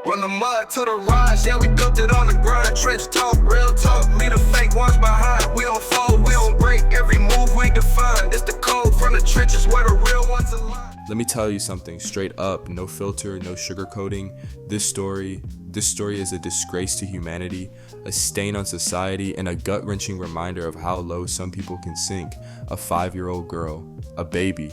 From the mud to the rise, yeah, we built it on the grind. Trench talk, real talk, leave the fake ones behind. We don't fold, we don't break, every move we define. It's the code from the trenches where the real ones align. Let me tell you something straight up, no filter, no sugarcoating. This story is a disgrace to humanity, a stain on society, and a gut-wrenching reminder of how low some people can sink. A 5-year-old girl, a baby,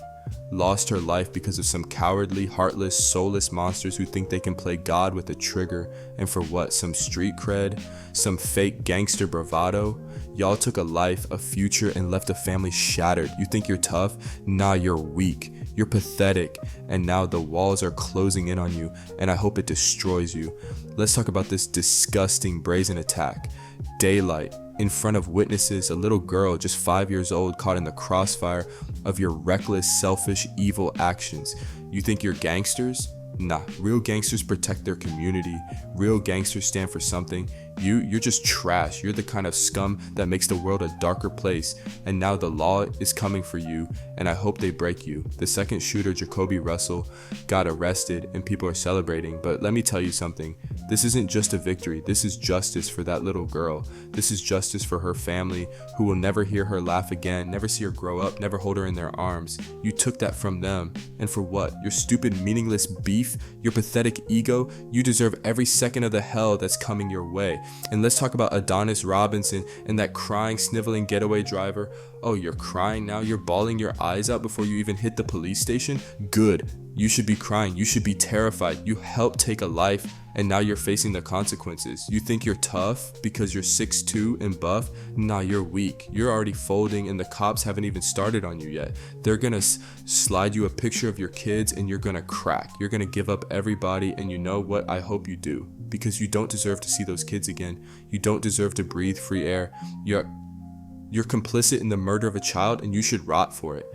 lost her life because of some cowardly, heartless, soulless monsters who think they can play God with a trigger. And for what? Some street cred? Some fake gangster bravado? Y'all took a life, a future, and left a family shattered. You think you're tough? Nah, you're weak. You're pathetic. And now the walls are closing in on you, and I hope it destroys you. Let's talk about this disgusting, brazen attack. Daylight. In front of witnesses, a little girl just 5 years old caught in the crossfire of your reckless, selfish, evil actions. You think you're gangsters? Nah, real gangsters protect their community. Real gangsters stand for something. You're just trash. You're the kind of scum that makes the world a darker place. And now the law is coming for you, and I hope they break you. The second shooter, Jacoby Russell, got arrested and people are celebrating. But let me tell you something. This isn't just a victory. This is justice for that little girl. This is justice for her family, who will never hear her laugh again, never see her grow up, never hold her in their arms. You took that from them. And for what? Your stupid, meaningless beef? Your pathetic ego? You deserve every second of the hell that's coming your way. And let's talk about Adonis Robinson and that crying, sniveling getaway driver. Oh, you're crying now? You're bawling your eyes out before you even hit the police station? Good. You should be crying. You should be terrified. You helped take a life, and now you're facing the consequences. You think you're tough because you're 6'2" and buff? Nah, you're weak. You're already folding, and the cops haven't even started on you yet. They're gonna slide you a picture of your kids, and you're gonna crack. You're gonna give up everybody, and you know what? I hope you do, because you don't deserve to see those kids again. You don't deserve to breathe free air. You're complicit in the murder of a child, and you should rot for it.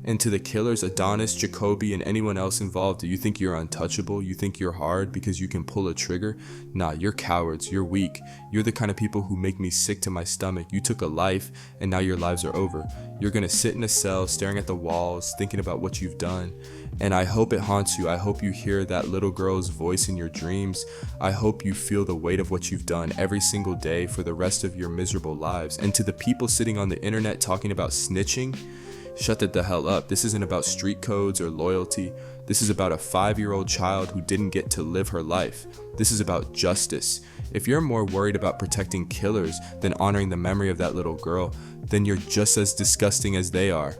And to the killers, Adonis, Jacoby, and anyone else involved, do you think you're untouchable? You think you're hard because you can pull a trigger? Nah, you're cowards. You're weak. You're the kind of people who make me sick to my stomach. You took a life, and now your lives are over. You're gonna sit in a cell, staring at the walls, thinking about what you've done. And I hope it haunts you. I hope you hear that little girl's voice in your dreams. I hope you feel the weight of what you've done every single day for the rest of your miserable lives. And to the people sitting on the internet talking about snitching, shut it the hell up. This isn't about street codes or loyalty. This is about a 5-year-old child who didn't get to live her life. This is about justice. If you're more worried about protecting killers than honoring the memory of that little girl, then you're just as disgusting as they are.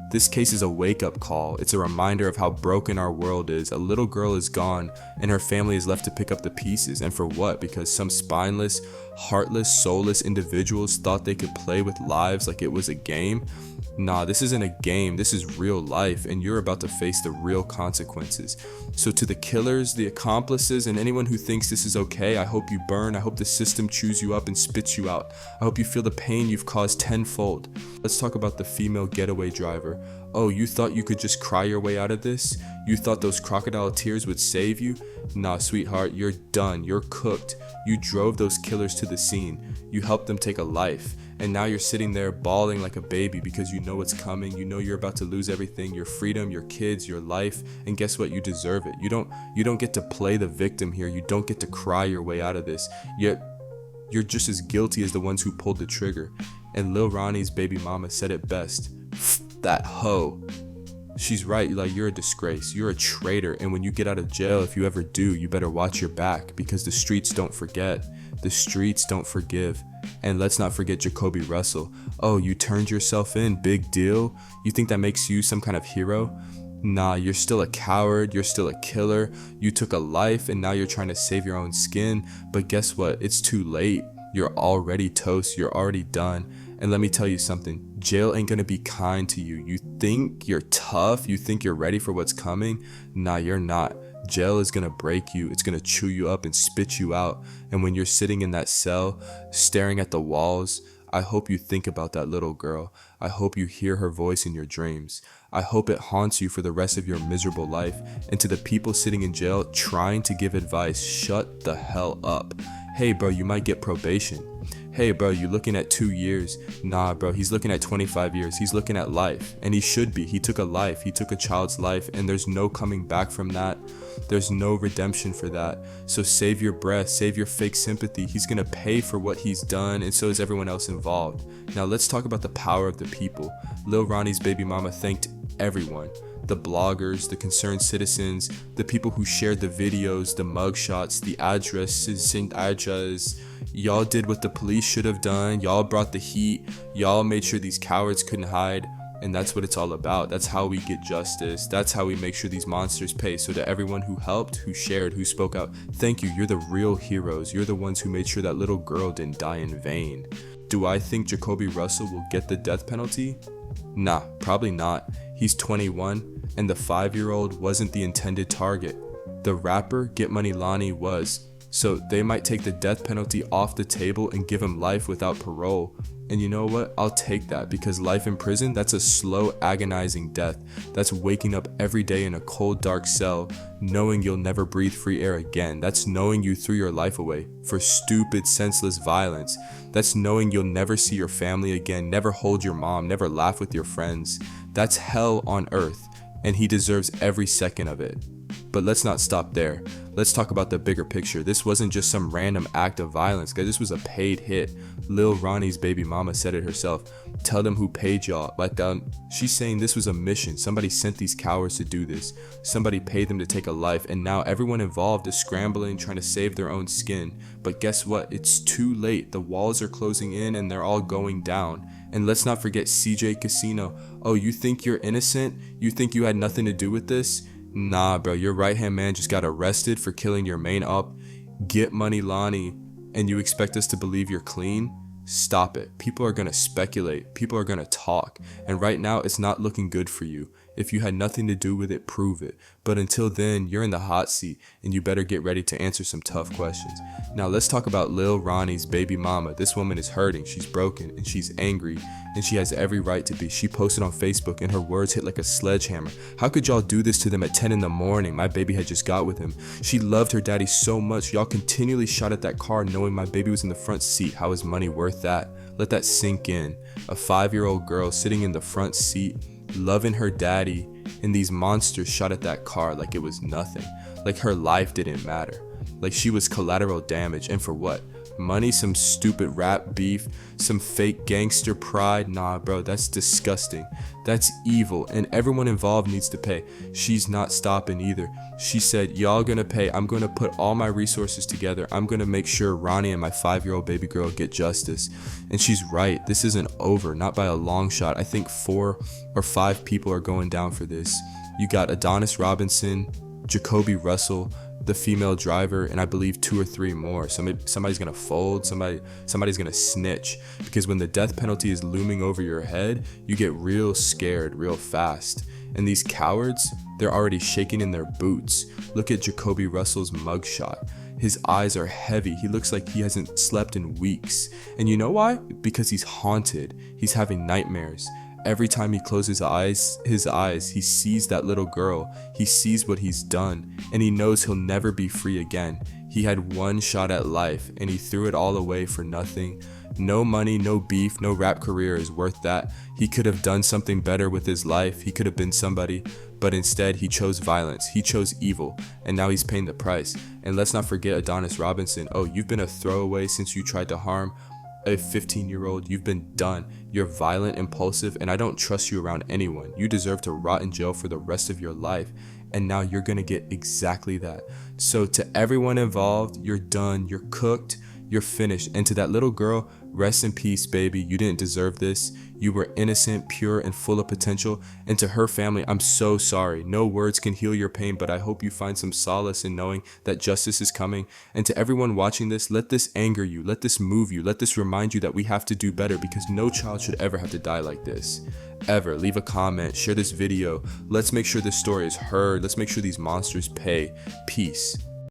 This case is a wake-up call. It's a reminder of how broken our world is. A little girl is gone, and her family is left to pick up the pieces. And for what? Because some spineless, heartless, soulless individuals thought they could play with lives like it was a game? Nah, this isn't a game. This is real life, and you're about to face the real consequences. So to the killers, the accomplices, and anyone who thinks this is okay, I hope you burn. I hope the system chews you up and spits you out. I hope you feel the pain you've caused tenfold. Let's talk about the female getaway driver. Oh, you thought you could just cry your way out of this? You thought those crocodile tears would save you? Nah, sweetheart, you're done. You're cooked. You drove those killers to the scene. You helped them take a life. And now you're sitting there bawling like a baby because you know what's coming. You know you're about to lose everything, your freedom, your kids, your life. And guess what? You deserve it. You don't get to play the victim here. You don't get to cry your way out of this. Yet you're just as guilty as the ones who pulled the trigger. And Lil Ronnie's baby mama said it best. That hoe. She's right. Like, you're a disgrace. You're a traitor. And when you get out of jail, if you ever do, you better watch your back, because the streets don't forget. The streets don't forgive. And let's not forget Jacoby Russell. Oh, you turned yourself in. Big deal. You think that makes you some kind of hero? Nah, you're still a coward. You're still a killer. You took a life, and now you're trying to save your own skin. But guess what? It's too late. You're already toast. You're already done. And let me tell you something, jail ain't gonna be kind to you. You think you're tough, you think you're ready for what's coming? Nah, you're not. Jail is gonna break you, it's gonna chew you up and spit you out. And when you're sitting in that cell, staring at the walls, I hope you think about that little girl. I hope you hear her voice in your dreams. I hope it haunts you for the rest of your miserable life. And to the people sitting in jail trying to give advice, shut the hell up. Hey bro, you might get probation. hey bro, you looking at 2 years? Nah bro, he's looking at 25 years. He's looking at life, and he should be. He took a life, he took a child's life, and there's no coming back from that. There's no redemption for that. So save your breath, save your fake sympathy. He's gonna pay for what he's done, and so is everyone else involved. Now let's talk about the power of the people. Lil Ronnie's baby mama thanked everyone. The bloggers, the concerned citizens, the people who shared the videos, the mugshots, the addresses and addresses. Y'all did what the police should have done. Y'all brought the heat. Y'all made sure these cowards couldn't hide. And that's what it's all about. That's how we get justice. That's how we make sure these monsters pay. So to everyone who helped, who shared, who spoke out, thank you. You're the real heroes. You're the ones who made sure that little girl didn't die in vain. Do I think Jacoby Russell will get the death penalty? Nah, probably not. He's 21, and the 5-year-old wasn't the intended target. The rapper Get Money Lonnie was. So they might take the death penalty off the table and give him life without parole. And you know what? I'll take that, because life in prison, that's a slow, agonizing death. That's waking up every day in a cold, dark cell, knowing you'll never breathe free air again. That's knowing you threw your life away for stupid, senseless violence. That's knowing you'll never see your family again, never hold your mom, never laugh with your friends. That's hell on earth, and he deserves every second of it. But let's not stop there. Let's talk about the bigger picture. This wasn't just some random act of violence, guys. This was a paid hit. Lil Ronnie's baby mama said it herself. Tell them who paid y'all. She's saying this was a mission. Somebody sent these cowards to do this. Somebody paid them to take a life, and now everyone involved is scrambling, trying to save their own skin. But guess what? It's too late. The walls are closing in, and they're all going down. And let's not forget CJ Casino. Oh, you think you're innocent? You think you had nothing to do with this? Nah, bro, your right-hand man just got arrested for killing your main op, Get Money Lonnie, and you expect us to believe you're clean? Stop it. People are gonna speculate. People are gonna talk. And right now, it's not looking good for you. If you had nothing to do with it, prove it. But until then, you're in the hot seat, and you better get ready to answer some tough questions. Now, let's talk about Lil Ronnie's baby mama. This woman is hurting. She's broken, and she's angry, and she has every right to be. She posted on Facebook, and her words hit like a sledgehammer. How could y'all do this to them at 10 in the morning? My baby had just got with him. She loved her daddy so much. Y'all continually shot at that car knowing my baby was in the front seat. How is money worth that? Let that sink in. A 5-year-old girl sitting in the front seat, loving her daddy, and these monsters shot at that car like it was nothing. Like her life didn't matter. Like she was collateral damage. And for what? Money? Some stupid rap beef? Some fake gangster pride? Nah, bro, that's disgusting. That's evil, and everyone involved needs to pay. She's not stopping either. She said, y'all gonna pay. I'm gonna put all my resources together. I'm gonna make sure Ronnie and my 5-year-old baby girl get justice. And she's right. This isn't over, not by a long shot. I think 4 or 5 people are going down for this. You got Adonis Robinson, Jacoby Russell, the female driver, and I believe 2 or 3 more. Somebody's gonna fold, somebody's gonna snitch, because when the death penalty is looming over your head, you get real scared real fast. And these cowards, they're already shaking in their boots. Look at Jacoby Russell's mugshot. His eyes are heavy. He looks like he hasn't slept in weeks. And you know why? Because he's haunted. He's having nightmares. Every time he closes his eyes, he sees that little girl. He sees what he's done, and he knows he'll never be free again. He had one shot at life, and he threw it all away for nothing. No money, no beef, no rap career is worth that. He could have done something better with his life. He could have been somebody, but instead he chose violence. He chose evil, and now he's paying the price. And let's not forget Adonis Robinson. Oh, you've been a throwaway since you tried to harm a 15-year-old. You've been done. You're violent, impulsive, and I don't trust you around anyone. You deserve to rot in jail for the rest of your life, and now you're gonna get exactly that. So to everyone involved, you're done, you're cooked, you're finished. And to that little girl, rest in peace, baby. You didn't deserve this. You were innocent, pure, and full of potential. And to her family, I'm so sorry. No words can heal your pain, but I hope you find some solace in knowing that justice is coming. And to everyone watching this, let this anger you. Let this move you. Let this remind you that we have to do better, because no child should ever have to die like this. Ever. Leave a comment. Share this video. Let's make sure this story is heard. Let's make sure these monsters pay. Peace.